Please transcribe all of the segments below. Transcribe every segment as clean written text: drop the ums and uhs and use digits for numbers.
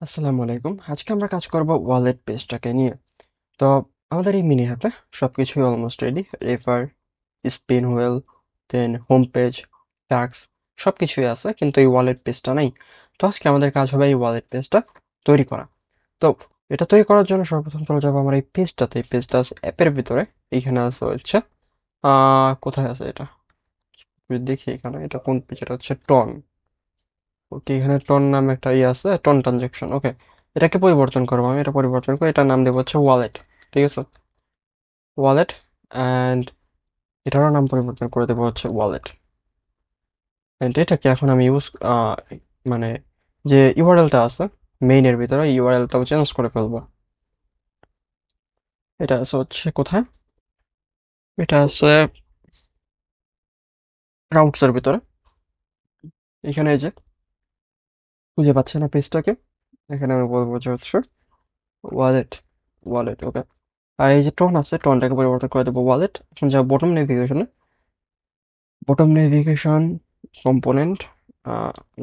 আসসালামু আলাইকুম। আজকে আমরা কাজ করব ওয়ালেট পেজটাকে নিয়ে। তো আমাদের এই মিনি অ্যাপে সবকিছুই almost ready. Refer, spin wheel, then home page, tax সবকিছুই আছে, কিন্তু এই ওয়ালেট পেজটা নাই। তো আজকে আমাদের কাজ হবে এই ওয়ালেট পেজটা তৈরি করা। তো এটা তৈরি করার জন্য সর্বপ্রথম চলে যাবো আমার এই পেজটাতে। এই পেজটা আছে অ্যাপের ভিতরে। এইখানে আছে হচ্ছে কোথায় আছে এটা, যদি দেখি এখানে এটা কোন পেজ, এটা হচ্ছে টন। ওকে, এখানে টন নামে একটা ইয়ে আছে, টন ট্রানজেকশন। ওকে, এটাকে পরিবর্তন করবো আমি। এটা পরিবর্তন করে এটার নাম দেবো হচ্ছে ওয়ালেট। ঠিক আছে, ওয়ালেট। অ্যান্ড এটারও নাম পরিবর্তন করে দেবো হচ্ছে ওয়ালেট। অ্যান্ড এটাকে এখন আমি মানে যে ইউআরএলটা আছে মেইনের ভিতরে, ইউআরএলটাও চেঞ্জ করে ফেলবো। এটা আছে হচ্ছে কোথায়, এটা আছে রাউটসের ভিতরে। এখানে এই যে খুঁজে পাচ্ছে না পেজটাকে, এখানে আমি বলবো যে হচ্ছে ওয়ালেট। ওয়ালেট, ওকে। আর এই যে টোন আছে, টোনটাকে পরিবর্তন করে দেবো ওয়ালেট। এখন যা বটম নেভিগেশনে, bottom navigation component,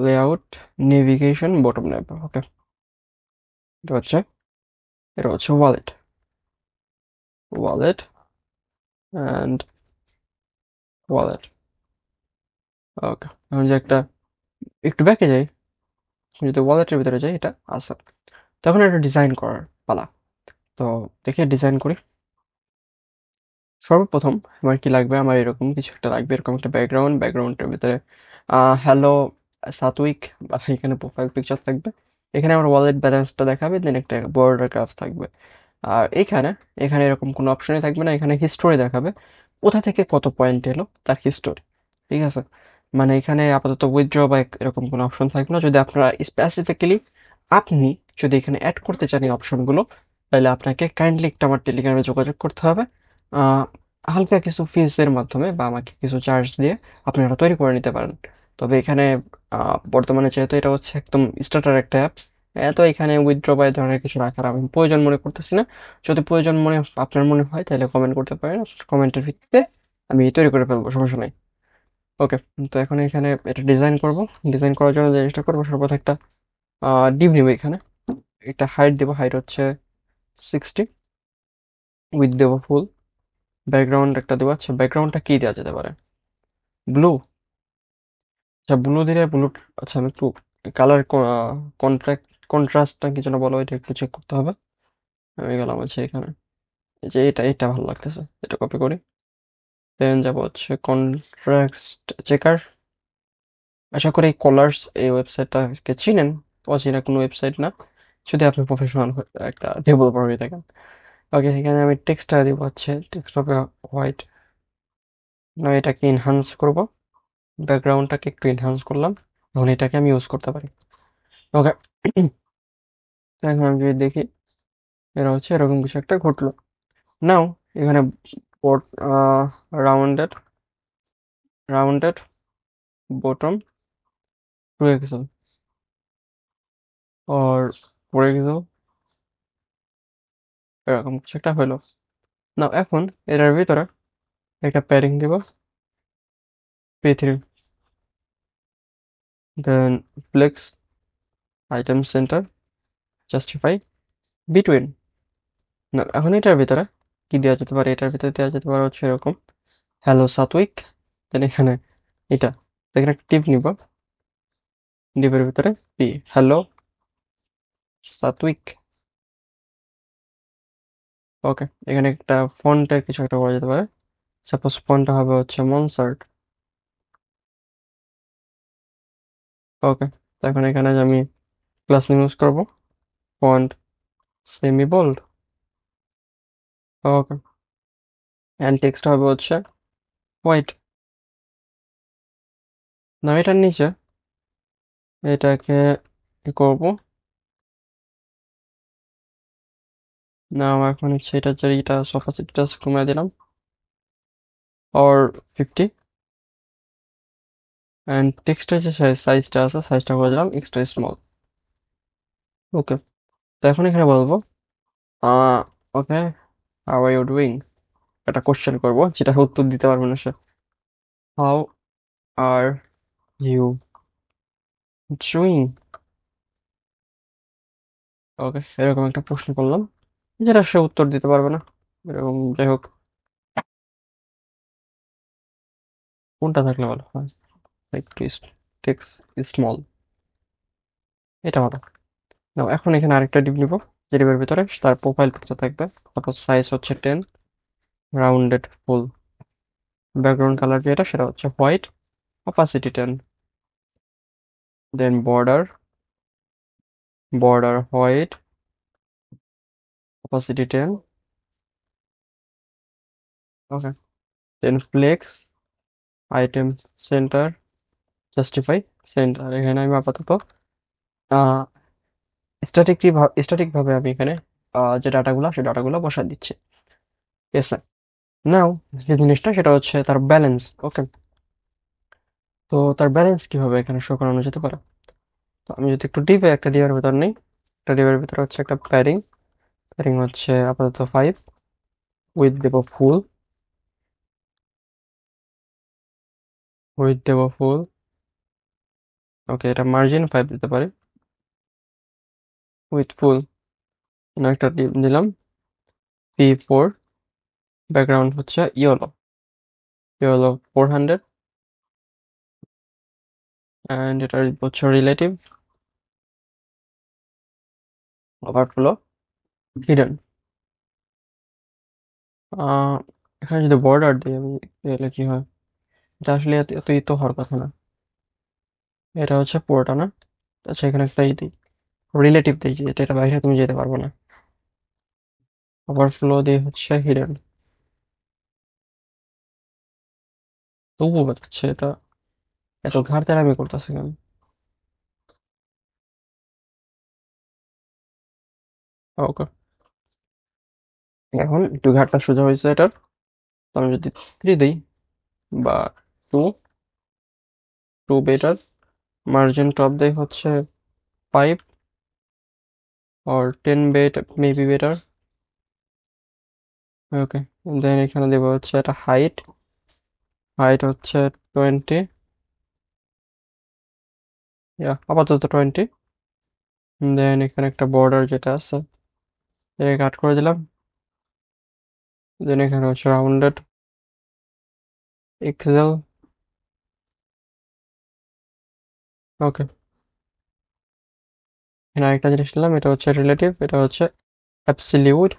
layout, navigation, bottom nav. Okay, এটা হচ্ছে এটা হচ্ছে wallet. Wallet and wallet. Okay, আমি যে একটা একটু ব্যাকে যাই, যদি ওয়ালেটের ভিতরে যাই, এটা আছে। তখন এটা ডিজাইন করার পালা। তো দেখে ডিজাইন করি। সর্বপ্রথম আমার কি লাগবে, আমার এরকম কিছু একটা লাগবে, এরকম একটা ব্যাকগ্রাউন্ড। ব্যাকগ্রাউন্ডের ভিতরে হ্যালো সাতউইক, বা এখানে প্রোফাইল পিকচার থাকবে। এখানে আমার ওয়ালেট ব্যালেন্সটা দেখাবে, দেন একটা বর্ডার গ্রাফ থাকবে। আর এখানে এখানে এরকম কোনো অপশনই থাকবে না, এখানে হিস্টোরি দেখাবে, কোথা থেকে কত পয়েন্ট এলো তার হিস্টোরি। ঠিক আছে, মানে এখানে আপাতত উইথড্র বা এরকম কোনো অপশন থাকবে না। যদি আপনারা স্পেসিফিক্যালি আপনি যদি এখানে অ্যাড করতে চান এই অপশনগুলো, তাহলে আপনাকে কাইন্ডলি একটা আমার টেলিগ্রামে যোগাযোগ করতে হবে। আহ, হালকা কিছু ফিজের মাধ্যমে বা আমাকে কিছু চার্জ দিয়ে আপনি এটা তৈরি করে নিতে পারেন। তবে এখানে বর্তমানে যেহেতু এটা হচ্ছে একদম স্টার্টার একটা অ্যাপ, তো এখানে উইথড্র বা এই ধরনের কিছু রাখার আমি প্রয়োজন মনে করতেছি না। যদি প্রয়োজন আপনার মনে হয় তাহলে কমেন্ট করতে পারেন, কমেন্টের ভিত্তিতে আমি তৈরি করে ফেলবো, সমস্যা নাই। ওকে, তো এখন এখানে এটা ডিজাইন করব। ডিজাইন করার জন্য যে জিনিসটা করবো, সর্বপ্রথম একটা ডিভ নিব। এখানে একটা হাইট দেবো, হাইট হচ্ছে 60। উইথ দেবো ফুল। ব্যাকগ্রাউন্ড একটা দেবো। আচ্ছা, ব্যাকগ্রাউন্ডটা কি দেওয়া যেতে পারে? ব্লু। আচ্ছা, ব্লু দিলে ব্লু। আচ্ছা, আমি একটু কালার কন্ট্রাক্ট কন্ট্রাস্টটা কি যেন বলো, এটা একটু চেক করতে হবে। আমি গেলাম হচ্ছে এখানে, এই যে এটা এটা ভালো লাগতেছে, এটা কপি করি। দেন যাবো হচ্ছে কন্ট্রাস্ট চেকার। আশা করি কলার্স এই ওয়েবসাইটটাকে চিনেন। অচেনা কোনো ওয়েবসাইট না, যদি আপনি প্রফেশনাল একটা ডেভেলপার হয়ে থাকেন। ওকে, এখানে আমি টেক্সটটা দিব হচ্ছে, টেক্সট হবে হোয়াইট। না, এটাকে এনহান্স করব, ব্যাকগ্রাউন্ডটাকে একটু এনহান্স করলাম। এখন এটাকে আমি ইউজ করতে পারি। ওকে, এখন আমি যদি দেখি, এরা হচ্ছে এরকম কিছু একটা ঘটলো। নাও এখানে বোট, রাউন্ডেড, রাউন্ডেড বটম 2 এক্সেল আর 4 এক্সেল, এরকম কিছু একটা হলো। না, এখন এটার ভিতরে একটা প্যাডিং দিব, P3। Then flex, item center, justify, between. না, এখন এটার ভিতরে কি দেওয়া যেতে পারে, এটার ভিতরে দেওয়া যেতে পারে হচ্ছে এরকম হ্যালো সাতউইক। দেন এখানে এটা, এখানে একটা টিপ নিব, ডিপের ভিতরে পি, হ্যালো সাতউইক। ওকে, এখানে একটা ফন্টের কিছু একটা করা যেতে পারে। সাপোজ ফন্টটা হবে হচ্ছে মনসার্ট। ওকে, তো এখন এখানে যে আমি ক্লাস নেম ইউজ করবো, font semi bold. Okay, and text হবে হচ্ছে হোয়াইট। না, এটার নিচে এটাকে কি করবো, না আমার এখন হচ্ছে এটা যে এটা সোফাসিটিটা কমিয়ে দিলাম, অর 50। অ্যান্ড টেক্সটের যে সাইজটা আছে, সাইজটা করে দিলাম এক্সট্রা স্মল। ওকে, তো এখন এখানে বলবো okay, how are you doing, একটা কোশ্চেন করবো যেটা উত্তর দিতে পারবে না সে। How are you doing. Okay, এরকম একটা প্রশ্ন করলাম যেটা সে উত্তর দিতে পারবে না, এরকম। যাই হোক, কোনটা থাকলে ভালো হয়? একটু টেক্সট স্মল, এটা ভালো। নাও এখন এখানে আরেকটা ডিপ নিব, যে ডিপের ভিতরে তার প্রোফাইল পিকচার থাকবে, তারপর সাইজ হচ্ছে 10, রাউন্ডেড ফুল, ব্যাকগ্রাউন্ড কালার যেটা সেটা হচ্ছে white, opacity 10, then border white, opacity 10, okay, then flex, item center, justify center. এখানে আমি আপাতত স্ট্যাটিক ভাবে আমি এখানে যে ডাটাগুলো, সেই ডাটাগুলো বসাই দিচ্ছি। এস, নাও যে জিনিসটা সেটা হচ্ছে তার ব্যালেন্স। ওকে, তো তার ব্যালেন্স কিভাবে এখানে শো করানো যেতে পারে? তো আমি যদি একটু ডিপে একটা ডিপের ভিতর নেই, একটা ডিপের ভিতরে হচ্ছে একটা প্যারিং হচ্ছে আপাতত 5, উইথ দেব ফুল, ওকে, এটা মার্জিন 5 দিতে পারি, উইথ ফুল। একটা ডিপ দিলাম P4, ব্যাকগ্রাউন্ড হচ্ছে ইয়েলো 400, অ্যান্ড এটার হচ্ছে রিলেটিভ, ওভারফ্লো, হিডেন। এখানে যদি বর্ডার দিই আমি, তাহলে কি হয়? এটা আসলে এতই তো হওয়ার কথা না, এটা হচ্ছে পুরোটা না। আচ্ছা, এখানে একটা দিই, রিলেটিভ দিই, যে এটা বাইরে তুমি যেতে পারবে না, ওভারফ্লো দিয়ে হচ্ছে হিডেন। তবুও হচ্ছে এটা এত ঘাটতে আমি করতেছি কেন? ওকে, এখন একটু ঘাটটা সোজা হয়েছে এটার। তো আমি যদি 3 দিই, বা two two better, margin top দেয় হচ্ছে 5, or 10 বেট মেবি বেটার। ওকে, দেন এখানে দেবো হচ্ছে এটা হাইট হচ্ছে 20, আপাতত 20। দেন এখানে একটা বর্ডার যেটা আছে, এটাকে কাট করে দিলাম। দেন এখানে হচ্ছে রাউন্ডেড এক্সেল, ওকে। এখানে আরেকটা জিনিস নিলাম, এটা হচ্ছে রিলেটিভ, এটা হচ্ছে অ্যাবসলিউট,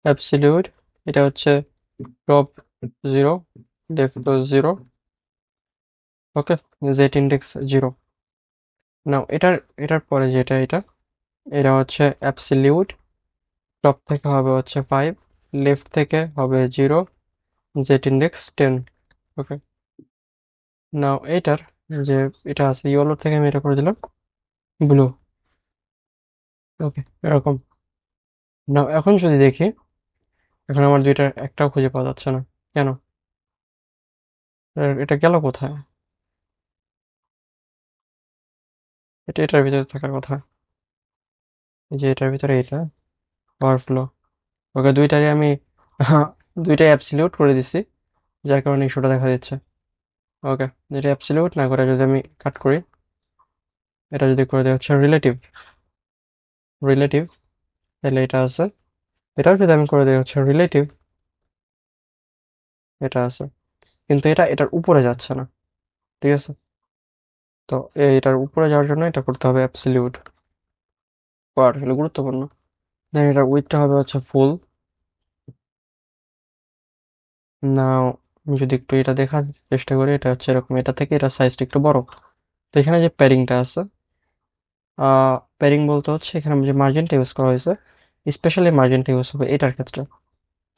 অ্যাবসলিউট। এটা হচ্ছে টপ 0, ডেপ্থ 0, ওকে, জেড ইন্ডেক্স 0। নাও এটার পরে যেটা এটা হচ্ছে অ্যাবসলিউট, টপ থেকে হবে হচ্ছে 5, লেফট থেকে হবে 0, জেড ইন্ডেক্স 10, ওকে। নাও যে এটা আছে ইয়েলো থেকে আমি এটা করে দিলাম ব্লু, ওকে, এরকম। নাও এখন যদি দেখি, এখন আমার দুইটার একটাও খুঁজে পাওয়া যাচ্ছে না, কেন? এটা গেল কোথায়? এটার ভিতরে থাকার কথা, এই যে এটার ভিতরে এটা ওভারফ্লো, ওকে, দুইটারই আমি দুইটাই অ্যাবসলিউট করে দিছি, যার কারণে ইস্যুটা দেখা দিচ্ছে। ওকে, এটা অ্যাবসলিউট না করে যদি আমি কাট করি, এটা যদি করে দেওয়া হচ্ছে রিলেটিভ, তাহলে এটা আছে। এটাও যদি আমি করে দেওয়া হচ্ছে রিলেটিভ, এটা আছে। কিন্তু এটার উপরে যাচ্ছে না, ঠিক আছে? তো এটার উপরে যাওয়ার জন্য এটা করতে হবে অ্যাবসলিউট, পাওয়ার আসলে গুরুত্বপূর্ণ। দেন এটার উইথটা হবে হচ্ছে ফুল। নাও আমি যদি একটু এটা দেখার চেষ্টা করি, এটা হচ্ছে এরকম, এটা থেকে এটার সাইজটা একটু বড়। তো এখানে যে প্যারিংটা আছে, প্যারিং বলতে হচ্ছে এখানে যে মার্জিনটা ইউজ করা হয়েছে, স্পেশালি মার্জিনটা ইউজ হবে এটার ক্ষেত্রে,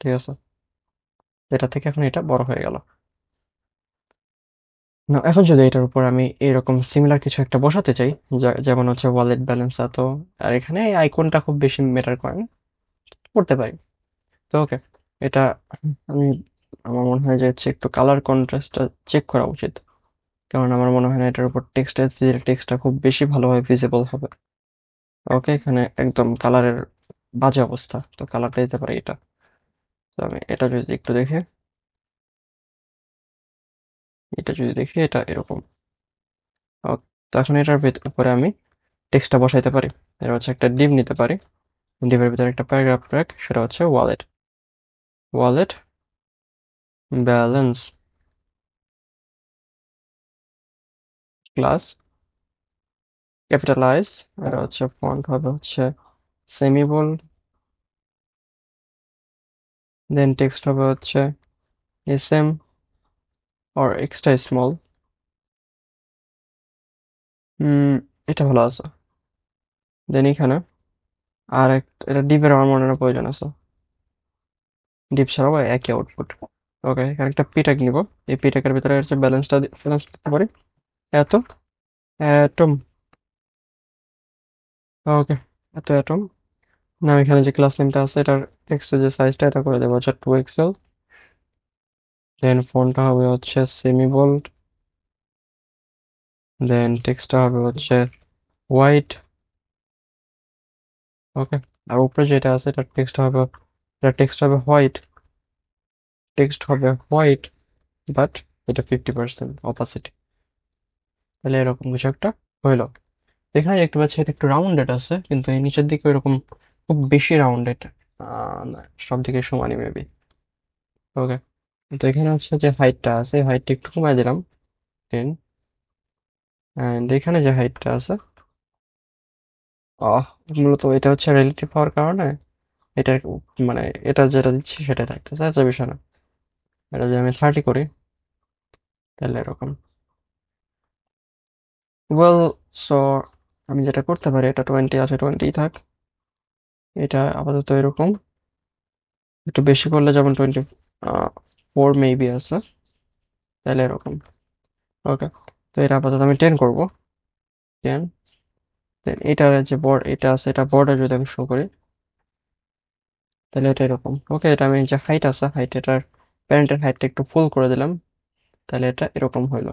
ঠিক আছে? এটা থেকে এখন এটা বড় হয়ে গেল। না, এখন যদি এটার উপর আমি এরকম সিমিলার কিছু একটা বসাতে চাই, যেমন হচ্ছে ওয়ালেট ব্যালেন্স, তো আর এখানে এই আইকনটা খুব বেশি ম্যাটার করে না, করতে পারি। তো ওকে, এটা আমি, আমার মনে হয় যে হচ্ছে একটু কালার কন্ট্রাস্টটা চেক করা উচিত, কারণ আমার মনে হয় না এটার উপর টেক্সটটা খুব বেশি ভালোভাবে ভিজিবল হবে। ওকে, এখানে একদম কালারের বাজে অবস্থা, তো কালারটা দিতে পারি এটা। তো আমি এটা যদি দেখি, এটা এরকম। তো এখন এটার উপরে আমি টেক্সটটা বসাইতে পারি। এটা হচ্ছে একটা ডিভ নিতে পারি, ডিভের ভিতরে একটা প্যারাগ্রাফ ট্র্যাক, সেটা হচ্ছে wallet, wallet balance class capitalise, এটা হচ্ছে ফন্ট হবে হচ্ছে সেমিবোল্ড, দেন টেক্সট হবে হচ্ছে এসএম অর এক্সট্রা স্মল। এটা ভালো আছে। দেন এখানে আর এটা ডিপের আমার মনে হয় প্রয়োজন আছে, ডিপ ছাড়াও একই আউটপুট। ওকে, এখানে একটা পিটাক নিব, এই পিটাকের ভিতরে হচ্ছে ব্যালেন্স করতে পারি এত অ্যাটম। ওকে, এত অ্যাটম। না, এখানে যে ক্লাস নেমটা আছে এটার টেক্সটের যে সাইজটা এটা করে দেবো হচ্ছে 2 XL। দেন ফন্টটা হবে হচ্ছে সেমি বোল্ড, দেন টেক্সটটা হবে হচ্ছে হোয়াইট। ওকে, আর উপরে যেটা আছে এটা টেক্সট হবে হোয়াইট, টেক্সট হবে হোয়াইট, বাট এটা 50% অপাসিটি। তাহলে এরকম কিছু একটা হইলো। এখানে দেখতে পাচ্ছি এটা একটু রাউন্ডেড আছে, কিন্তু এই নিচের দিকে ওইরকম খুব বেশি রাউন্ডেড না, সব দিকে সমানই মেবি। ওকে, তো এখানে হচ্ছে যে হাইটটা আছে, হাইটটা একটু কমাই দিলাম 10। অ্যান্ড এখানে যে হাইটটা আছে, আহ মূলত এটা হচ্ছে রিলেটিভ হওয়ার কারণে এটা মানে এটা যেটা দিচ্ছি সেটাই থাকতেছে, আচ্ছা বিষয় না। এটা যদি আমি 30 করি তাহলে এরকম। ওয়েল, সো আমি যেটা করতে পারি, এটা 20 আছে, 20 থাক। এটা আপাতত এরকম, একটু বেশি করলে যেমন 24 মেবি আছে, তাহলে এরকম। ওকে, তো এটা আপাতত আমি 10 করবো, 10। দেন এটার যে এটা আছে, এটা বর্ডার যদি আমি শো করি তাহলে এটা এরকম। ওকে, এটা আমি যে হাইট আছে, এটার প্যারেন্টের হাইটটা একটু ফুল করে দিলাম, তাহলে এটা এরকম হইলো।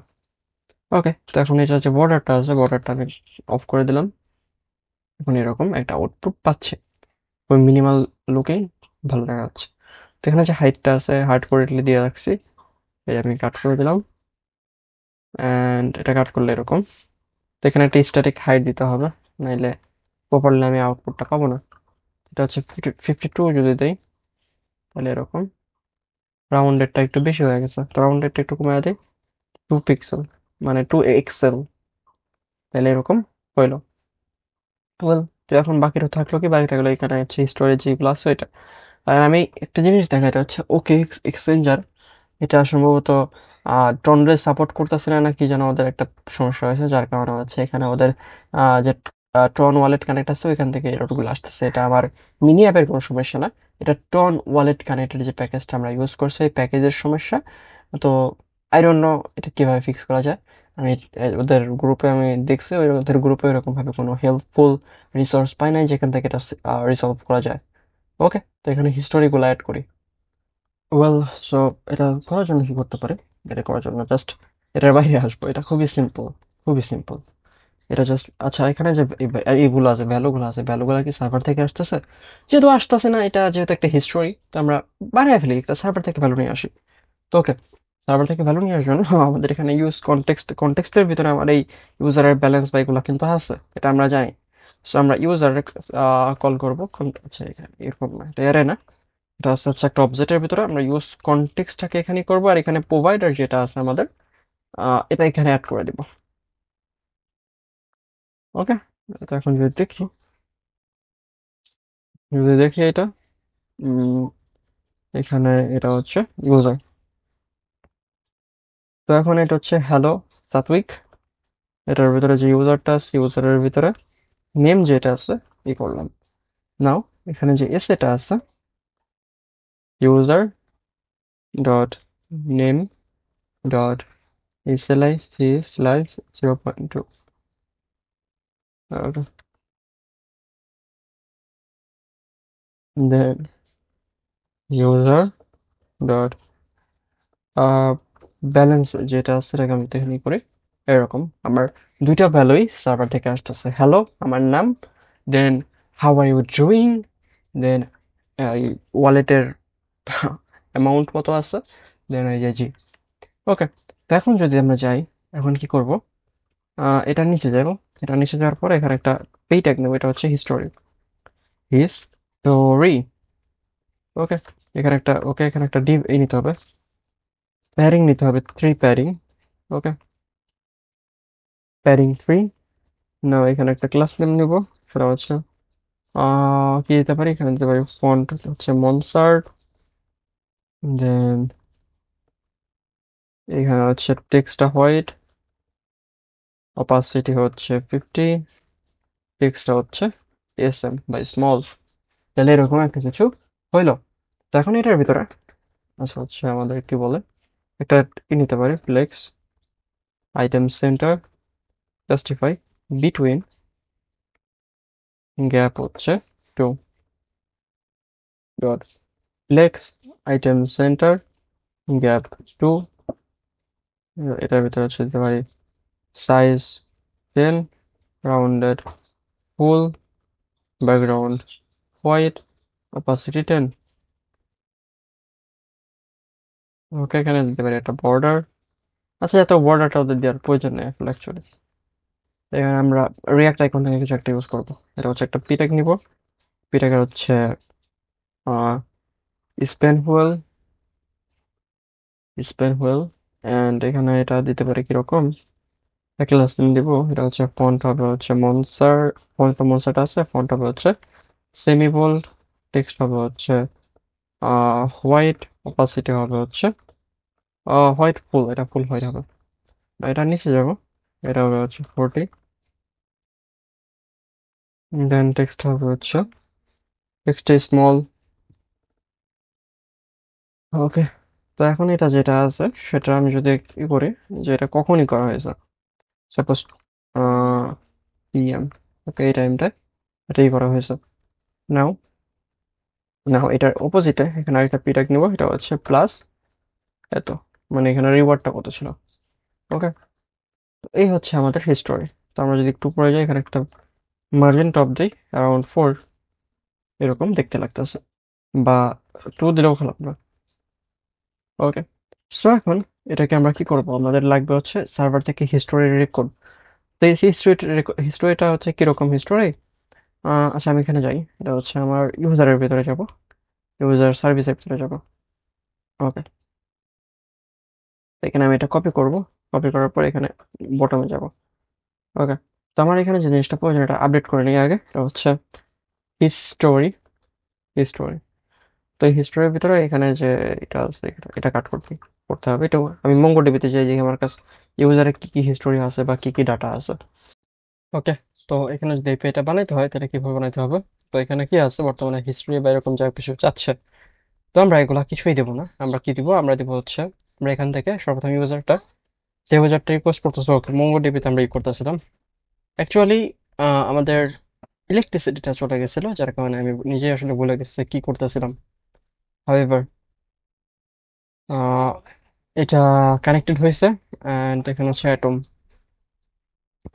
ওকে, তো এখন এটা যে বর্ডারটা আছে, বর্ডারটা আমি অফ করে দিলাম, এখন এরকম একটা আউটপুট পাচ্ছে, ওই মিনিমাল লুকেই ভালো দেখা যাচ্ছে। তো এখানে যে হাইটটা আছে হার্ড করে দিয়ে রাখছি, এই আমি কাট করে দিলাম, অ্যান্ড এটা কাট করলে এরকম। তো এখানে একটা স্ট্যাটিক হাইট দিতে হবে, নাইলে প্রপারলি আমি আউটপুটটা পাবো না। এটা হচ্ছে 52 যদি দেই তাহলে এরকম। রাউন্ডেডটা একটু বেশি হয়ে গেছে, তো রাউন্ডেডটা একটু কমে দেই 2 পিক্সেল, মানে 2 XL, তাহলে এরকম হইলো। ওয়েল, তো এখন বাকিটা থাকলো কি, বাকি থাকলো এখানে হচ্ছে স্টোরেজ যেগুলো আছে এটা। আর আমি একটা জিনিস দেখা, এটা হচ্ছে ওকে এক্সচেঞ্জার, এটা সম্ভবত টন্ড্রে সাপোর্ট করতেছে না, কি যেন ওদের একটা সমস্যা হয়েছে, যার কারণে হচ্ছে এখানে ওদের যে টন ওয়ালেট কানেক্ট আছে ওইখান থেকে এররগুলো আসতেছে। এটা আমার মিনি অ্যাপের কোনো সমস্যা না, এটা টন ওয়ালেট কানেক্টেড যে প্যাকেজটা আমরা ইউজ করছি এই প্যাকেজের সমস্যা। তো আই ডোন্ট নো এটা কিভাবে ফিক্স করা যায়। আমি ওদের গ্রুপে আমি দেখছি, ওদের গ্রুপে এরকম ভাবে কোনো হেল্পফুল রিসোর্স পাই নাই যেখান থেকে এটা রিসলভ করা যায়। ওকে, তো এখানে হিস্টোরিগুলো অ্যাড করি। ওয়েল, সো এটা করার জন্য কি করতে পারে, এটা করার জন্য জাস্ট এটার বাইরে আসবো, এটা খুবই সিম্পল, খুবই সিম্পল। এটা জাস্ট, আচ্ছা এখানে যে এইগুলো আছে, ভ্যালুগুলো আছে, ভ্যালুগুলো কি সার্ভার থেকে আসতেছে? যেহেতু আসতেছে না, এটা যেহেতু একটা হিস্টোরি, তো আমরা বানিয়ে ফেলি একটা সার্ভার থেকে ভ্যালু নিয়ে আসি। তো ওকে, সার্ভার থেকে ভ্যালু নিয়ে আসার জন্য আমাদের এখানে ইউজ কনটেক্সটের ভিতরে আমার এই ইউজারের ব্যালেন্স বা এগুলো কিন্তু আছে, এটা আমরা জানি। সো আমরা ইউজার কল করবো, আচ্ছা এখানে এরকম না, এটা এরে না, এটা হচ্ছে একটা অবজেক্টের ভিতরে আমরা ইউজ কনটেক্সটটাকে এখানে করবো, আর এখানে প্রোভাইডার যেটা আছে আমাদের এটা এখানে অ্যাড করে দিব। ওকে, তো এখন যদি দেখি এটা, উম, এখানে এটা হচ্ছে ইউজার, তো এখন এটা হচ্ছে হ্যালো সাত্বিক, এটার ভিতরে যে ইউজারটা আছে ইউজারের ভিতরে নেম যেটা আছে ই করলাম। নাও এখানে যে এসেটা আছে, user dot name dot sli/0.2, then user dot balance যেটা আছে সেটাকে আমি এখানে করি এরকম। আমার দুইটা ভ্যালুই সার্ভার থেকে আসতেছে, হ্যালো আমার নাম, then how are you doing, then ওয়ালেটের অ্যামাউন্ট কত আছে, দেন এই যে জি। ওকে, তো এখন যদি আমরা যাই, এখন কি করব, এটা নিচে যাবো। এটা নিচে যাওয়ার পরে এখানে একটা পে ট্যাগ নেবো, এটা হচ্ছে হিস্টোরি। হিস্টোরি। ওকে, এখানে একটা ডিভ নিতে হবে, প্যারিং নিতে হবে, 3 প্যারিং। ওকে, প্যারিং 3। না, এখানে একটা ক্লাস নেম নিব, সেটা হচ্ছে কি দিতে পারি, এখানে দিতে পারি ফন্ট হচ্ছে মনসার্ট। দেন এখানে হচ্ছে টেক্সটটা হোয়াইট, অপাসিটি হচ্ছে 50, টেক্সটটা হচ্ছে এসএম বা স্মল। তাহলে এরকম একটা কিছু হইলো। তো এখন এটার ভিতরে আচ্ছা হচ্ছে আমাদের কি বলে, একটা ই নিতে পারি, flex item center justify between gap হচ্ছে 2 dot flex item center gap 2। এটার ভিতরে হচ্ছে দিতে পারি size 10, rounded full, background white, opacity 10। Okay, এখানে দিতে পারি একটা বর্ডার। আচ্ছা, এত বর্ডারটা ওদের দেওয়ার প্রয়োজন নেই আসলে অ্যাকচুয়ালি। এখানে আমরা রিয়াক্ট আইকন থেকে কিছু একটা ইউজ করবো। এটা হচ্ছে একটা পিটেক নিব, পিটেকের হচ্ছে span fuel, span fuel. And এখানে এটা দিতে পারি কিরকম, একটা ক্লাস নেম দিব। এটা হচ্ছে ফন্ট হবে হচ্ছে মনসার, ফন্ট মনসারটা আছে, ফন্ট হবে হচ্ছে সেমি বোল্ড, টেক্সট হবে হচ্ছে হোয়াইট, অপাসিটি হবে হচ্ছে হোয়াইট ফুল, এটা ফুল হোয়াইট হবে। এটা নিচে যাব, এটা হবে হচ্ছে 40। দেন টেক্সট হবে হচ্ছে টেক্সট স্মল। ওকে, তো এখন এটা যেটা আছে সেটা আমি যদি কি করি, যে এটা কখনই করা হয়েছে, সাপোজ পিএম। ওকে, এই টাইমটায় এটাই করা হয়েছে। নাও, নাও এটার অপোজিটে এখানে আরেকটা পিটাক নিব, এটা হচ্ছে প্লাস এত, মানে এখানে রিওয়ার্ডটা কত ছিল। ওকে, তো এই হচ্ছে আমাদের হিস্টোরি। তো আমরা যদি একটু পরে যাই, এখানে একটা মার্জিন টপ দিই, অ্যারাউন্ড 4, এরকম দেখতে লাগতেছে, বা 2 দিলেও খারাপ না। ওকে, সো এখন এটাকে আমরা কি করব, আমাদের লাগবে হচ্ছে সার্ভার থেকে হিস্টোরি রেকর্ড। তো এই হিস্টোরিটা হচ্ছে কিরকম হিস্টোরি। আচ্ছা, আমি এখানে যাই, এটা হচ্ছে আমার ইউজারের ভিতরে যাব, ইউজার সার্ভিসের ভিতরে যাব। ওকে, এখানে আমি এটা কপি করব, কপি করার পর এখানে বটমে যাব। ওকে, তো আমার এখানে যে জিনিসটা প্রয়োজন এটা আপডেট করে নিই আগে, এটা হচ্ছে হিস্টোরি। হিস্টোরি, তো এই হিস্টোরির ভিতরে এখানে যে এটা আছে, এটা কাট করতে হবে। এটা আমি মঙ্গোডিবিতে যাই যে আমার কাছে ইউজারের কি কি হিস্টোরি আছে বা কি কি ডাটা আছে। ওকে, তো এখানে যদি এটা বানাইতে হয় তাহলে কিভাবে বানাইতে হবে। তো এখানে কি আছে বর্তমানে হিস্ট্রি বা এরকম যা কিছু চাচ্ছে, তো আমরা এগুলা কিছুই দেবো না। আমরা কি দিব, আমরা দিব হচ্ছে, আমরা এখান থেকে সর্বপ্রথম ইউজারটা, যে ইউজারটা রিকোয়েস্ট করতেছে, ওকে MongoDB-তে আমরা ই করতেছিলাম। অ্যাকচুয়ালি আমাদের ইলেকট্রিসিটিটা চলে গেছিল, যার কারণে আমি নিজেই আসলে ভুলে গেছি যে কি করতেছিলাম। হাউএভার এটা কানেক্টেড হয়েছে, অ্যান্ড এখানে হচ্ছে অ্যাটম,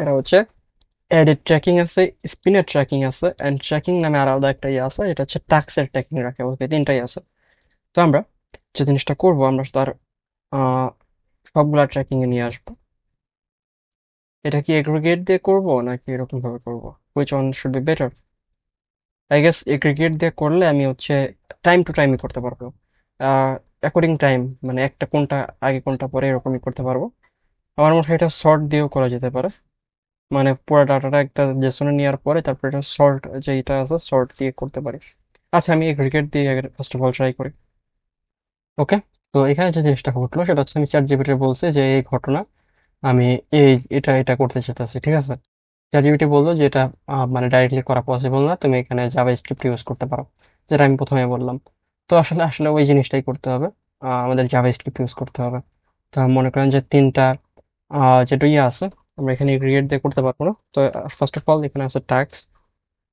এটা হচ্ছে এডিট ট্র্যাকিং আছে, স্পিনের ট্র্যাকিং আছে, অ্যান্ড ট্র্যাকিং নামে আলাদা একটা ইয়ে আছে, এটা হচ্ছে টাক্সের ট্র্যাকিং রাখে। ওকে, তিনটাই আছে। তো আমরা যে জিনিসটা করবো, আমরা তার আহ, সবগুলা ট্র্যাকিং এ নিয়ে আসবো। এটা কি এগ্রিগেট দিয়ে করব নাকি এরকম ভাবে করব, which one should be better? I guess aggregate দিয়ে করলে আমি হচ্ছে টাইম টু টাইমই করতে পারবো, অ্যাকর্ডিং টাইম, মানে একটা কোনটা আগে কোনটা পরে এরকমই করতে পারবো। আমার মনে হয় এটা শর্ট দিয়েও করা যেতে পারে, মানে পুরো ডাটাটা একটা জেসনে নেওয়ার পরে তারপর এটা শর্ট, যেটা আছে শর্ট দিয়ে করতে পারি। আচ্ছা, আমি এগ্রিগেট দিয়ে ফার্স্ট অফ অল ট্রাই করি। ওকে, তো এখানে যে জিনিসটা ঘটলো সেটা হচ্ছে আমি চ্যাট জিপিটি বলছি যে এই ঘটনা আমি এই এটা করতে চাইতেছি, ঠিক আছে। চ্যাট জিপিটি বললো যে এটা মানে ডাইরেক্টলি করা পসিবল না, তুমি এখানে জাভা স্ক্রিপ্ট ইউজ করতে পারো, যেটা আমি প্রথমে বললাম। তো আসলে আসলে ওই জিনিসটাই করতে হবে, আমাদের জাভা স্ক্রিপ্ট ইউজ করতে হবে। তো মনে করেন যে তিনটা যেটা ইয়ে আছে, আমরা এখানে এগ্রিগেট দিয়ে করতে পারবো না। তো ফার্স্ট অফ অল এখানে আছে টাস্ক।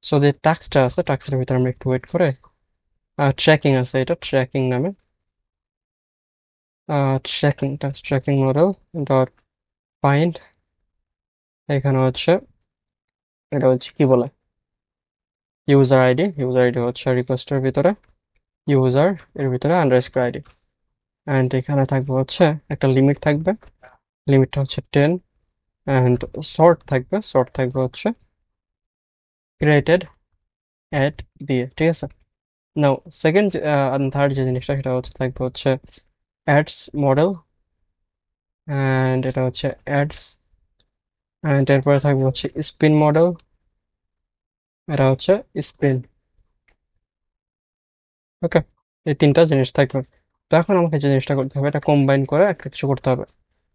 সো যে টাস্কটা আছে, টাস্কের ভিতরে আমরা একটু ওয়েট করে ট্র্যাকিং আছে, এটা ট্র্যাকিং নামে, ট্র্যাকিং মডেল ডট ফাইন্ড। এখানে হচ্ছে এটা হচ্ছে কি বলে, ইউজার আইডি হচ্ছে রিকোয়েস্টের ভিতরে ইউজার, এর ভিতরে আন্ডারস্কোর আইডি। অ্যান্ড এখানে থাকবে হচ্ছে একটা লিমিট থাকবে, লিমিটটা হচ্ছে 10। অ্যান্ড সর্ট থাকবে হচ্ছে ক্রিয়েটেড অ্যাড দিয়ে, ঠিক আছে। নাও সেকেন্ড থার্ড যে জিনিসটা সেটা হচ্ছে থাকবে হচ্ছে অ্যাডস মডেল, অ্যান্ড এটা হচ্ছে অ্যাডস, অ্যান্ড এরপরে থাকবে হচ্ছে স্পিন মডেল, এটা হচ্ছে স্পিন। ওকে, এই তিনটা জিনিস থাকবে। তো এখন আমাকে যে জিনিসটা করতে হবে এটা কম্বাইন করে একটা কিছু করতে হবে।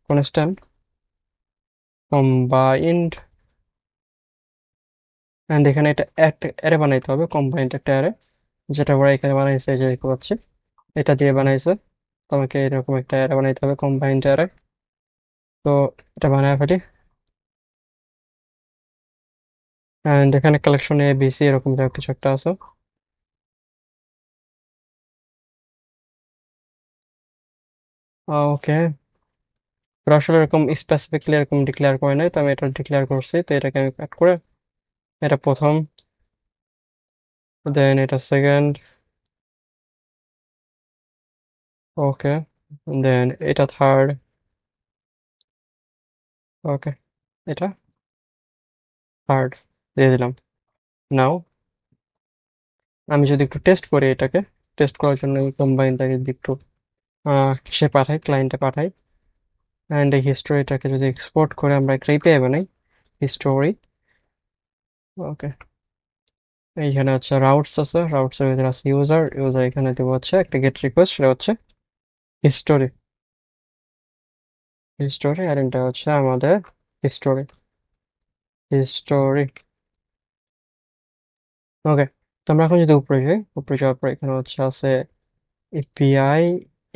কনস্ট্যান্ট কম্বাইন্ড, অ্যান্ড এখানে এটা একটা অ্যারে বানাইতে হবে, কম্বাইন্ড একটা অ্যারে, যেটা ওরা এখানে বানাইছে, এই যে দেখতে পাচ্ছি এটা দিয়ে বানাইছে। তোমাকে এরকম একটা অ্যারে বানাইতে হবে, কম্বাইন্ড অ্যারে। তো এটা বানায় ফেলি, অ্যান্ড এখানে কালেকশন এ বিসি এরকম যা কিছু একটা আছে। ওকে, আসলে এরকম স্পেসিফিকলি এরকম ডিক্লেয়ার করে নাই, তো আমি এটা ডিক্লেয়ার করছি, তো এটাকে আমি কাট করে এটা প্রথম, দেন এটা সেকেন্ড, ওকে, দেন এটা থার্ড, ওকে, এটা থার্ড দিয়ে দিলাম। নাও আমি যদি একটু টেস্ট করি এটাকে, টেস্ট করার জন্য এই কম্বাইনটাকে যদি একটু সে পাঠাই, ক্লায়েন্টে পাঠাই, অ্যান্ড এই হিস্টোরিটাকে যদি এক্সপোর্ট করে আমরা একটা এপিআই বানাই, হিস্টোরি, ওকে, এইখানে হচ্ছে রাউটস আছে, রাউটসের ভিতরে আছে ইউজার, ইউজার এখানে দেবো হচ্ছে একটা গেট রিকোয়েস্ট, সেটা হচ্ছে হিস্টোরি, হিস্টোরি, আর এটা হচ্ছে আমাদের হিস্টোরি, হিস্টোরি, ওকে। তো আমরা এখন যদি উপরে যাই, উপরে যাওয়ার পর এখানে হচ্ছে আছে এপিআই,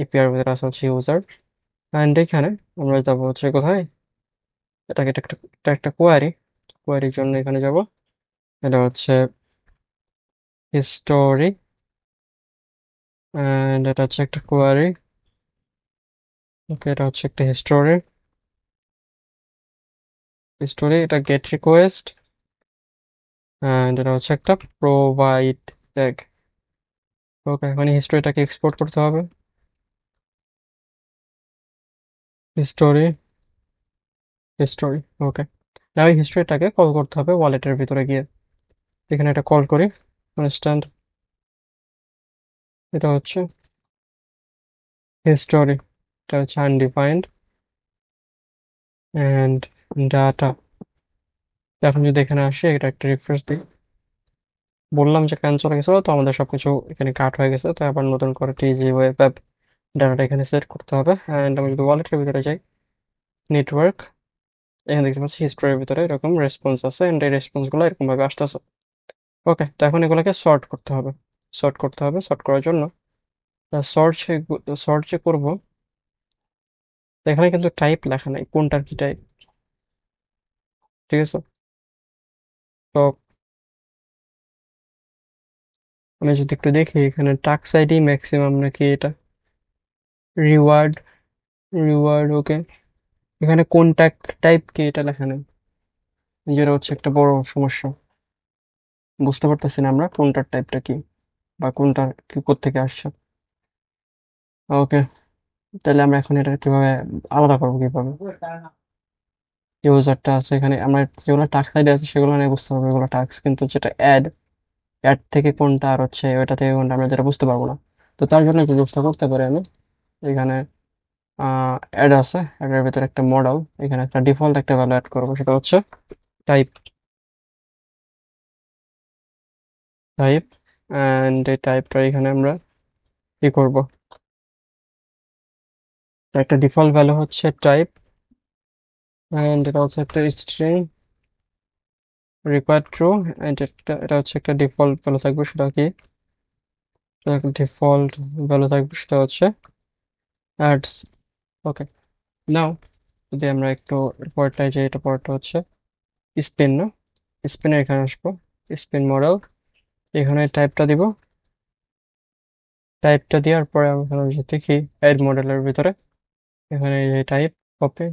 এপিআই এর ভিতরে আছে হচ্ছে ইউজার, অ্যান্ড এখানে আমরা যাবো হচ্ছে কোথায়, এটাকে এটা একটা কোয়ারি, কোয়ারির জন্য এখানে যাব, এটা হচ্ছে হিস্টোরি, অ্যান্ড এটা হচ্ছে একটা কোয়ারি, ওকে, এটা হচ্ছে একটা হিস্টোরি, হিস্টোরি, এটা গেট রিকোয়েস্ট, অ্যান্ড এটা হচ্ছে একটা প্রোভাইড ট্যাগ। ওকে, এখন হিস্টোরিটাকে এক্সপোর্ট করতে হবে, হিস্টোরি, হিস্টোরি, ওকে। now এই হিস্টোরিটাকে কল করতে হবে ওয়ালেটের ভিতরে গিয়ে, এখানে একটা কল করি, কনস্ট্যান্ট, এটা হচ্ছে হিস্টোরি, এটা হচ্ছে আনডিফাইন্ড, অ্যান্ড ডাটা। এখন যদি এখানে আসি, এটা একটা রিফ্রেশ দিই, বললাম যে ক্যান চলে গেছে, তো আমাদের সবকিছু এখানে কাট হয়ে গেছে, তো আবার নতুন করে টিজি ওয়েব অ্যাপ ডাটাটা এখানে সেট করতে হবে। অ্যান্ড আমি যদি ওয়ালেটের ভিতরে যাই, নেটওয়ার্ক, এখানে দেখতে পাচ্ছি হিস্টোরির ভিতরে এরকম রেসপন্স আছে, অ্যান্ড এই রেসপন্সগুলো এরকম ভাবে আসতেছে। ওকে, তো এখন এগুলোকে সর্ট করতে হবে, সর্ট করতে হবে, সর্ট করার জন্য সর্চ, সর্চ যে করবো, তো এখানে কিন্তু টাইপ লেখা নাই, কোনটার কি টাইপ, ঠিক আছে। তো আমি যদি একটু দেখি এখানে টাক্স আইডি ম্যাক্সিমাম নাকি এটা রিওয়ার্ড, রিওয়ার্ড, ওকে, এখানে কোন টাইপ কি এটা লেখা নেই, যেটা হচ্ছে একটা বড় সমস্যা, বুঝতে পারতেছি না আমরা কোনটার টাইপটা কি, বা কোনটার কি কোত্থেকে আসছে। ওকে, তাহলে আমরা এখন এটা কিভাবে আলাদা করবো, কিভাবে ইউজারটা আছে এখানে, আমরা যেগুলো টাক্স আইডি আছে সেগুলো নিয়ে বুঝতে পারবো, এগুলো টাক্স, কিন্তু যেটা অ্যাড, অ্যাড থেকে কোনটা আর হচ্ছে ওইটা থেকে কোনটা আমরা যেটা বুঝতে পারবো না। তো তার জন্য কি জিনিসটা করতে পারি আমি, এখানে অ্যাড আছে, অ্যাডের ভিতরে একটা মডেল, এখানে একটা ডিফল্ট একটা ভ্যালু অ্যাড করবো, সেটা হচ্ছে টাইপ, টাইপ, অ্যান্ড এই টাইপটা এখানে আমরা কি করব, একটা ডিফল্ট ভ্যালু হচ্ছে টাইপ, অ্যান্ড এটা হচ্ছে একটা স্ট্রিং রিকোয়ার্ড ট্রু, অ্যান্ড এটা হচ্ছে একটা ডিফল্ট ভ্যালু থাকবে, সেটা কি ডিফল্ট ভ্যালু থাকবে, সেটা হচ্ছে অ্যাডস। ওকে, নাও যদি আমরা একটু পরেরটায় যাই, এটা পরেরটা হচ্ছে স্পিন, না, স্পিনের এখানে আসবো, স্পিন মডেল, এখানে টাইপটা দিব, টাইপটা দেওয়ার পরে আমি এখানে যদি দেখি এড মডেলের ভিতরে, এখানে এই টাইপ কপি,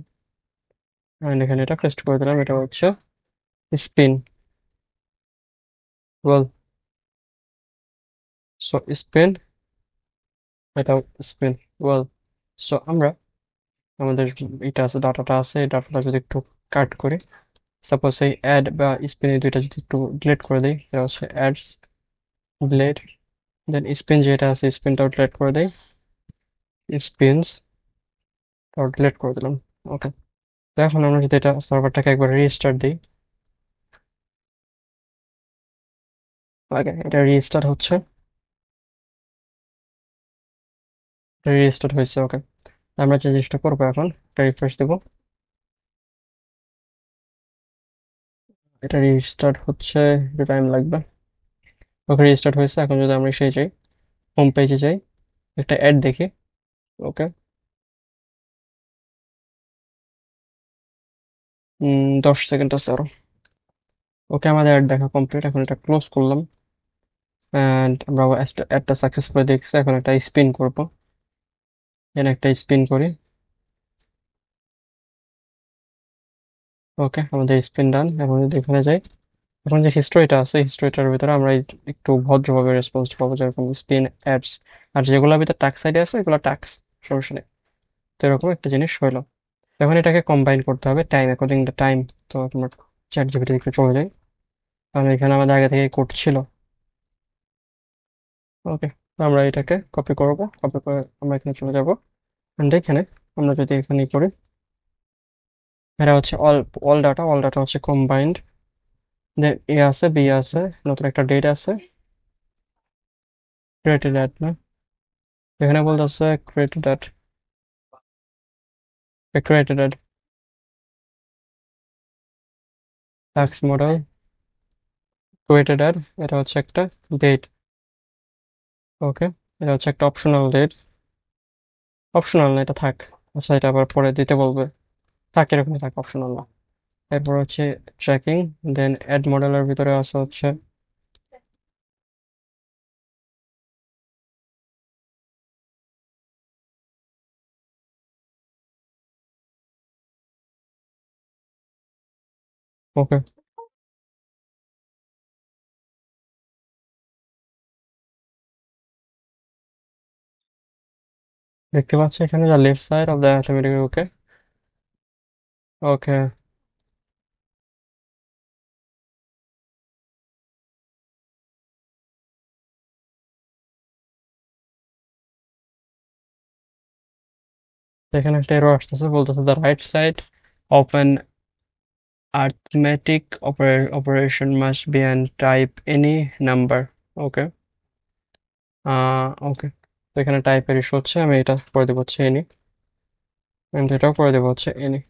অ্যান্ড এখানে এটা পেস্ট করে দিলাম, এটা হচ্ছে স্পিন, ওয়েল, সো স্পিন, এটা স্পিন, ওয়েল। সো আমরা আমাদের এটা আছে, ডাটাটা আছে, এই ডাটাটা যদি একটু কাট করে সাপোজ এই অ্যাড বা স্পিন এই দুইটা যদি একটু ডিলিট করে দিই, এটা হচ্ছে অ্যাডস ব্লেড, দেন স্পিন যেটা আছে স্পিনটাও ডিলিট করে দেই, স্পিনস তাও ডিলিট করে দিলাম। ওকে, তো এখন আমরা যদি এটা সার্ভারটাকে একবার রিস্টার্ট দিই, আগে এটা রিস্টার্ট হচ্ছে, এটা রিস্টার্ট হয়েছে। ওকে, আমরা যে জিনিসটা করবো এখন, এটা রিফ্রেশ দেবো, এটা রিস্টার্ট হচ্ছে, একটু টাইম লাগবে। ওকে, রিস্টার্ট হয়েছে। এখন যদি আমরা সেই যাই, হোম পেজে যাই, একটা অ্যাড দেখি। ওকে, 10 সেকেন্ড আছে আরো। ওকে, আমাদের অ্যাড দেখা কমপ্লিট। এখন এটা ক্লোজ করলাম অ্যান্ড আমরা অ্যাডটা সাকসেসফুলি দেখছি। এখন একটা স্পিন করবো, এখানে একটা স্পিন করি। ওকে, আমাদের স্পিন ডান। এখন যদি এখানে যাই, এখন যে হিস্টোরিটা আছে হিস্টোরিটার ভিতরে আমরা একটু ভদ্রভাবে রেসপন্স পাবো, যেরকম স্পিন অ্যাডস, আর যেগুলোর ভিতরে টাক্স আইডি আছে এগুলো টাক্স, সমস্যা নেই। তো এরকম একটা জিনিস হইলো। এখন এটাকে কম্বাইন করতে হবে টাইম অ্যাকর্ডিং দ্য টাইম। তো তোমার চ্যাট জিপিটি একটু চলে যাই, কারণ এখানে আমাদের আগে থেকে কোড ছিল। ওকে, আমরা এটাকে কপি করব, কপি করে আমরা এখানে চলে যাব, এন্ড এখানে আমরা যদি এখানে করি, এটা হচ্ছে অল ডাটা হচ্ছে কম্বাইন্ড, দেন এ আছে বি আছে, নতুন একটা ডেট আছে, ক্রিয়েটেড অ্যাড না, এখানে বলতেছে created add tax model created add, এটা হচ্ছে একটা ডেট। ওকে, এটা হচ্ছে একটা অপশনাল ডেট, অপশনাল না এটা থাক। আচ্ছা, এটা আবার পরে দিতে বলবে, থাক এরকমই থাক, অপশনাল না। এরপর হচ্ছে ট্র্যাকিং, দেন অ্যাড মডেলের ভিতরে আছে হচ্ছে, ওকে, দেখতে পাচ্ছি এখানে যা left side of the arithmetic. Okay, okay, এখানে একটা এরর আসতেছে, বলতেছে the right side of an arithmetic operation must be and type any number. Okay, okay, তো এখানে টাইপের ইস্যু হচ্ছে, আমি এটা করে দেবো হচ্ছে এনি, এন্ড এটাও করে দেবো হচ্ছে এনি,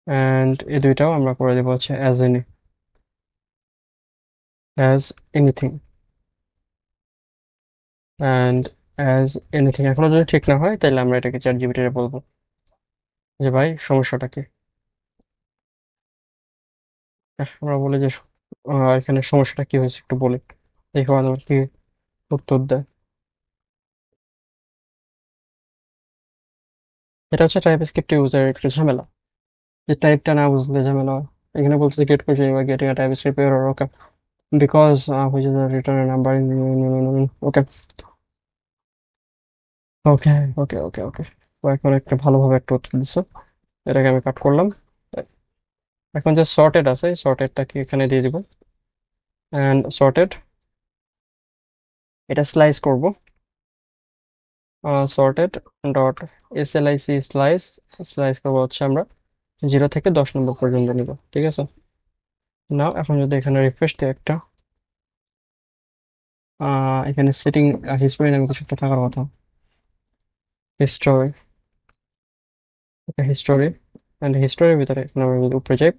অ্যান্ড এই দুইটাও আমরা করে দেবো হচ্ছে as anything and as anything. এখনো যদি ঠিক না হয় তাহলে আমরা এটাকে চ্যাট জিপিটিতে বলবো যে ভাই সমস্যাটা কি। আমরা বলি যে এখানে সমস্যাটা কি হয়েছে একটু বলি, দেখো আমার কি উত্তর দেয়। এটা হচ্ছে টাইপ স্ক্রিপ্ট ইউজার একটু ঝামেলা, যে টাইপটা না বুঝলে ঝামেলা হয়। এখানে বলছে get question you are getting a type script error. Okay, because which is return number in. Okay, okay, okay, ও এখন একটা ভালোভাবে একটা উত্তর দিচ্ছে, এটাকে আমি কাট করলাম। এখন যে সর্টেড আছে সর্টেডটাকে এখানে দিয়ে দিব, অ্যান্ড সর্টেড এটা স্লাইস করব, সর্টেড ডট এসএলআইসি স্লাইস, স্লাইস করবো হচ্ছে আমরা 0 থেকে 10 নম্বর পর্যন্ত নিব, ঠিক আছে। নাও এখন যদি এখানে রিফ্রেশ দিই একটা, এখানে সেটিং হিস্টোরি নামে কিছু একটা থাকার কথা, হিস্টোরি, হিস্টোরি, অ্যান্ড হিস্টোরির ভিতরে এখন আমরা যদি উপরে যাই,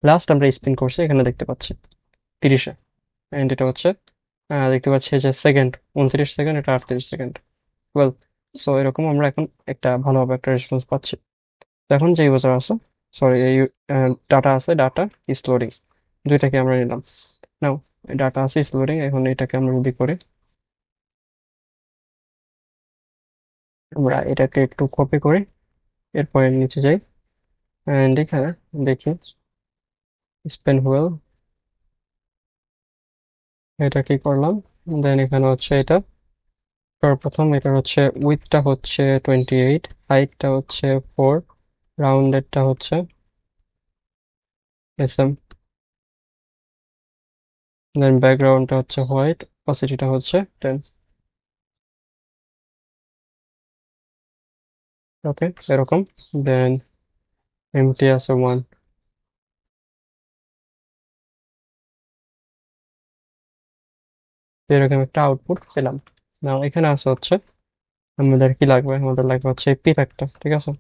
লাস্ট আমরা স্পিন করছি এখানে দেখতে পাচ্ছি 30-এ, অ্যান্ড এটা হচ্ছে দেখতে পাচ্ছি যে সেকেন্ড 29 সেকেন্ড, এটা 38 সেকেন্ড। ওয়েল, সো এরকম আমরা এখন একটা ভালোভাবে একটা রেসপন্স পাচ্ছি। তো এখন যে ইউজার আছে, সরি এই ডাটা আছে, ডাটা ইজ লোডিং, দুইটাকে আমরা নিলাম। নাও ডাটা আছে ইজ লোডিং, এখন এটাকে আমরা যদি করি, আমরা এটাকে একটু কপি করি, এরপরে নিচে যাই, অ্যান্ড এখানে দেখি স্পেন হুয়েল, এটা কি করলাম, দেন এখানে হচ্ছে এটা সর্বপ্রথম এটা হচ্ছে উইথটা হচ্ছে 28, হাইটটা হচ্ছে 4, রাউন্ডেডটা হচ্ছে এসএম, দেন ব্যাকগ্রাউন্ডটা হচ্ছে হোয়াইট, অপাসিটিটা হচ্ছে 10। ওকে, এরকম। দেন এমটি আছে 1। এরকম একটা আউটপুট পেলাম। নাও এখানে আছে হচ্ছে আমাদের কি লাগবে, আমাদের লাগবে হচ্ছে পিপ একটা, ঠিক আছে।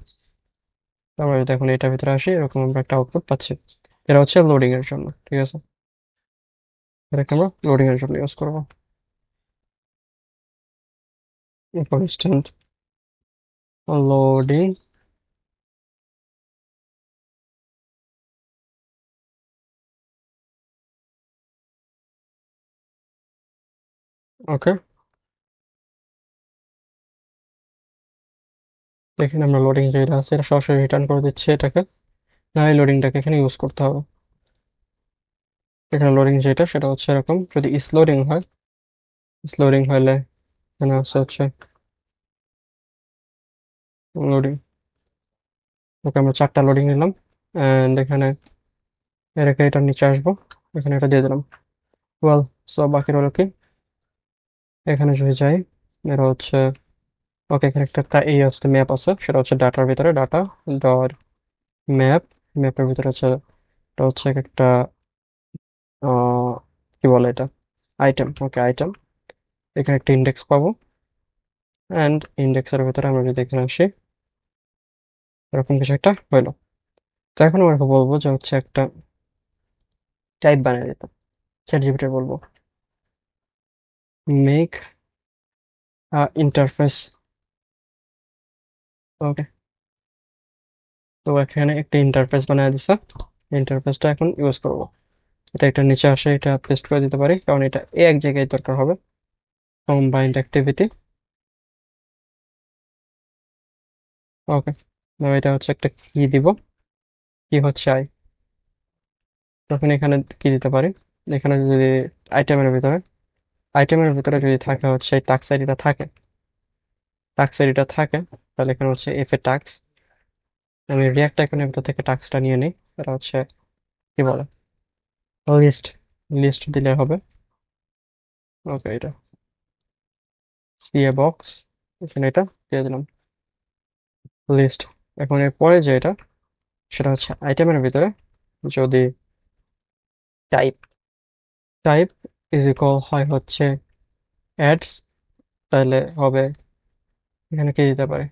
তারপরে যদি এখন এটার ভিতরে আসি, এরকম আমরা একটা আউটপুট পাচ্ছি। এটা হচ্ছে লোডিং এর জন্য, ঠিক আছে। এটাকে আমরা লোডিং এর জন্য ইউজ করবো। Instant loading. ওকে, এখানে আমরা লোডিং যেটা আছে এটা সরাসরি রিটার্ন করে দিচ্ছি এটাকে, না এই লোডিংটাকে এখানে ইউজ করতে হবে। এখানে লোডিং যেটা সেটা হচ্ছে এরকম, যদি স্লোডিং হয়, স্লোডিং হলে এখানে আছে হচ্ছে লোডিং। ওকে, আমরা 4টা লোডিং নিলাম। অ্যান্ড এখানে এটাকে এটার নিচে আসবো, এখানে এটা দিয়ে দিলাম। ওয়েল, সো বাকি রইল কি, এখানে যদি যাই, এটা হচ্ছে ওকে, এখানে একটা এই আসতে ম্যাপ আছে, সেটা হচ্ছে ডাটার ভিতরে ডাটা ডট ম্যাপ। ম্যাপের ভিতরে হচ্ছে এটা হচ্ছে একটা আহ, কি বলে এটা, আইটেম। ওকে, আইটেম। এখানে একটা ইন্ডেক্স পাবো, অ্যান্ড ইন্ডেক্সের ভিতরে আমরা যদি এখানে আসি, এরকম কিছু একটা হইলো। তো এখন আমরা বলবো যে হচ্ছে একটা টাইপ বানিয়ে দিতাম, চ্যাট জিপিটি বলবো মেক ইন্টারফেস। ওকে, তো এখানে একটা ইন্টারফেস বানিয়ে দিছে। ইন্টারফেসটা এখন ইউজ করব। এটা একটা নিচে আসে, এটা পেস্ট করে দিতে পারি, কারণ এটা এক জায়গায় দরকার হবে। Combined activity. ওকে, এটা হচ্ছে একটা কি দিব, কি হচ্ছে আই। তখন এখানে কি দিতে পারি, এখানে যদি আইটেমের ভিতরে, আইটেমের ভিতরে যদি থাকে হচ্ছে টাক্স আইডিটা থাকে, টাক্স আইডিটা থাকে, তাহলে এখানে হচ্ছে এফ এ টাক্স। আমি রিয়াক্ট আইকনের ভিতর থেকে টাক্সটা নিয়ে নিই, এটা হচ্ছে কি বলে লিস্ট, লিস্ট দিলে হবে। ওকে, এটা সি এ বক্স, এখানে এটা দিয়ে দিলাম লিস্ট। এখন এর পরে যে এটা, সেটা হচ্ছে আইটেমের ভিতরে যদি টাইপ, টাইপ ইজ ইকুয়াল হয় হচ্ছে অ্যাডস, তাহলে হবে এখানে কি দিতে পারে,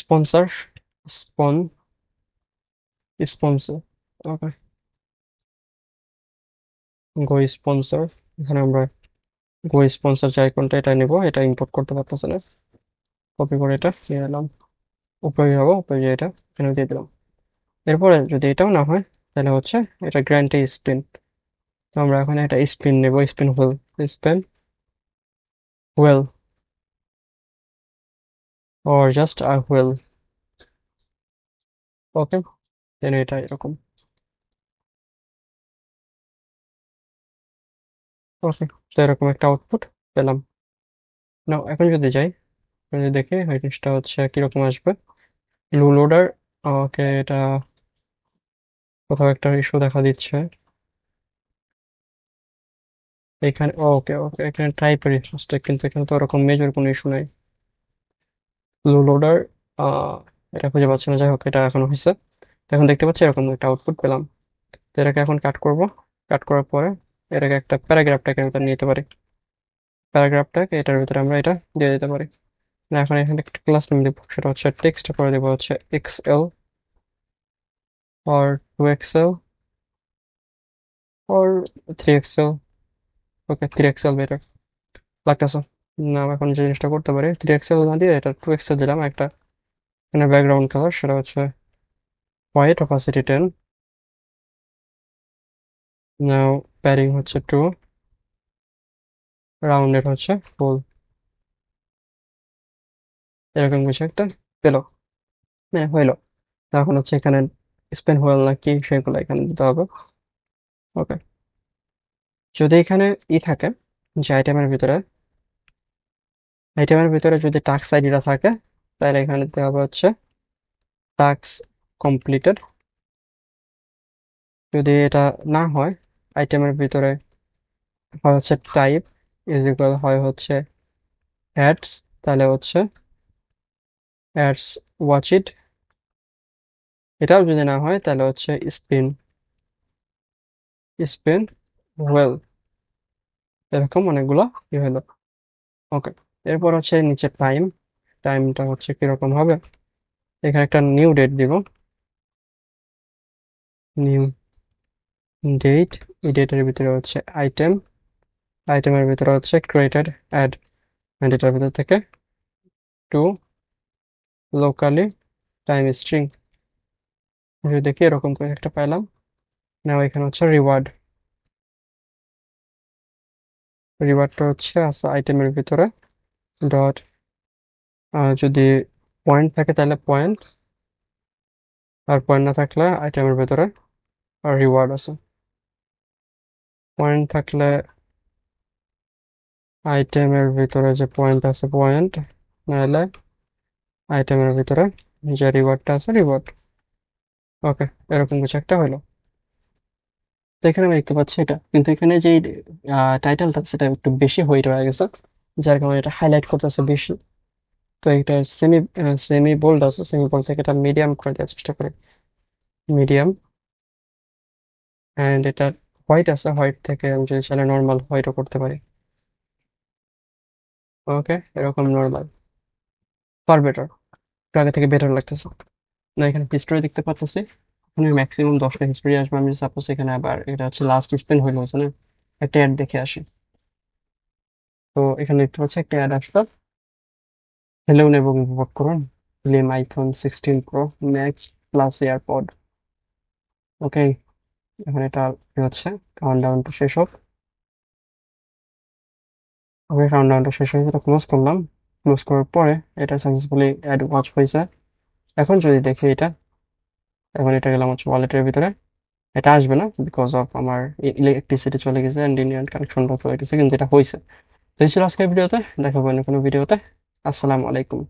স্পন্সর, স্পন, স্পন্সর। ওকে, গো স্পন্সর। এখানে আমরা গো স্পন্সর যে আইকনটা, এটা নিব, এটা ইম্পোর্ট করতে পারতেছে না, কপি করে এটা নিয়ে এলাম। উপরে যাবো, উপরে গিয়ে এটা এখানে দিয়ে দিলাম। এরপরে যদি এটাও না হয়, তাহলে হচ্ছে এটা গ্র্যান্টে স্পিন। তো আমরা এখন এটা স্পিন নেব, spin wheel, spin wheel, or just a wheel. ওকে, দেন এটা এরকম। ওকে, তো এরকম একটা আউটপুট পেলাম। না এখন যদি যাই, যদি দেখি এই জিনিসটা হচ্ছে কিরকম আসবে। লু লোডার। ওকে, এটা কোথাও একটা ইস্যু দেখা দিচ্ছে এখানে। ওকে ওকে, এখানে টাইপের ইস্যুসটা, কিন্তু এখানে তো ওরকম মেজর কোনো ইস্যু নাই। লু লোডার, এটা খুঁজে পাচ্ছি না, যাই হোক এটা এখন হয়েছে। তো এখন দেখতে পাচ্ছি এরকম একটা আউটপুট পেলাম। তো এটাকে এখন কাট করব, কাট করার পরে এটাকে একটা প্যারাগ্রাফটাকে ভিতরে নিতে পারি, প্যারাগ্রাফটাকে এটার ভিতরে আমরা এটা দিয়ে দিতে পারি। না, এখন এখানে একটা ক্লাস নেম দেবো, সেটা হচ্ছে টেক্সট করে দেবো হচ্ছে XL or 2XL or 3XL। Okay, 3XL better লাগতেছে। না, এখন যে জিনিসটা করতে পারি, 3XL না দিয়ে এটা 2XL দিলাম একটা। এখানে ব্যাকগ্রাউন্ড কালার সেটা হচ্ছে হোয়াইট, অপাসিটি 10। নাও প্যারিং হচ্ছে 2, রাউন্ডেড হচ্ছে ফুল। এরকম কিছু একটা পেলো, মানে হইলো। এখন হচ্ছে এখানে স্পেন হোয়েল না কি সেগুলো এখানে দিতে হবে। ওকে, যদি এখানে থাকে যে আইটেমের ভিতরে, আইটেমের ভিতরে যদি টাস্ক আইডিটা থাকে, তাহলে এখানে দিতে হবে হচ্ছে টাস্ক কমপ্লিটেড। যদি এটা না হয়, আইটেমের ভিতরে হয় হচ্ছে টাইপ ইজ ইকুয়াল হয় হচ্ছে অ্যাডস, তাহলে হচ্ছে অ্যাডস ওয়াচ ইট। এটাও যদি না হয় তাহলে হচ্ছে স্পিন স্পিন ওয়েল। এরকম অনেকগুলো হলো। ওকে, এরপর হচ্ছে নিচে টাইমটা হচ্ছে কিরকম হবে, এখানে একটা নিউ ডেট দিব, নিউ ডেট। এই ডেটের ভিতরে হচ্ছে আইটেমের ভিতরে হচ্ছে ক্রিয়েটেড অ্যাড, অ্যান্ড এটার ভিতর থেকে টু লোকালি টাইম স্ট্রিং। যদি দেখি এরকম করে একটা পাইলাম। নাও এখানে হচ্ছে রিওয়ার্ডটা হচ্ছে আছে আইটেমের ভিতরে ডট, যদি পয়েন্ট থাকে তাহলে পয়েন্ট, আর পয়েন্ট না থাকলে আইটেমের ভিতরে রিওয়ার্ড আছে। পয়েন্ট থাকলে আইটেমের ভিতরে যে পয়েন্ট আছে পয়েন্ট, নাহলে আইটেমের ভিতরে যে রিওয়ার্ডটা আছে রিওয়ার্ড। ওকে, এরকম কিছু একটা হলো। তো এখানে আমি দেখতে পাচ্ছি এটা, কিন্তু এখানে যে টাইটেলটা সেটা একটু বেশি হয়ে রয়ে গেছে, যার কারণে এটা হাইলাইট করতেছে বেশি। তো এটা সেমি বোল্ড আছে, সেমি বোল্ড থেকে এটা মিডিয়াম করে দেওয়ার চেষ্টা করি, মিডিয়াম। অ্যান্ড এটা হোয়াইট আছে, হোয়াইট থেকে আমি যদি চাইলে নর্মাল হোয়াইটও করতে পারি। ওকে, এরকম নর্মাল ফার বেটার, আগে থেকে বেটার লাগতেছে। না, এখানে হিস্টোরি দেখতে পাচ্ছি, এখানে ম্যাক্সিমাম 10টা হিস্টোরি আসবে। আমি সাপোজ এখানে আবার এটা হচ্ছে লাস্ট স্পেন হইলো হচ্ছে না, একটা অ্যাড দেখে আসি। তো এখানে দেখতে পাচ্ছি একটা অ্যাড আসলো, খেলুন এবং উপভোগ করুন film iPhone 16 Pro Max Plus AirPod. Okay, এখন এটা কি হচ্ছে, কাউন্টডাউনটা শেষ হোক। ওকে, কাউন্টডাউনটা শেষ হয়েছে, এটা ক্লোজ করলাম। ক্লোজ করার পরে এটা সাকসেসফুলি অ্যাড ওয়াচ হয়েছে। এখন যদি দেখি এটা, এখন এটা গেলাম হচ্ছে ওয়ালেটের ভিতরে, এটা আসবে না বিকজ অফ আমার ইলেকট্রিসিটি চলে গেছে অ্যান্ড ইন্ডিয়ান কানেকশনটা চলে গেছে, কিন্তু এটা হয়েছে। তো এই ছিল আজকের ভিডিওতে, দেখাবো অন্য কোনো ভিডিওতে। আসসালামু আলাইকুম।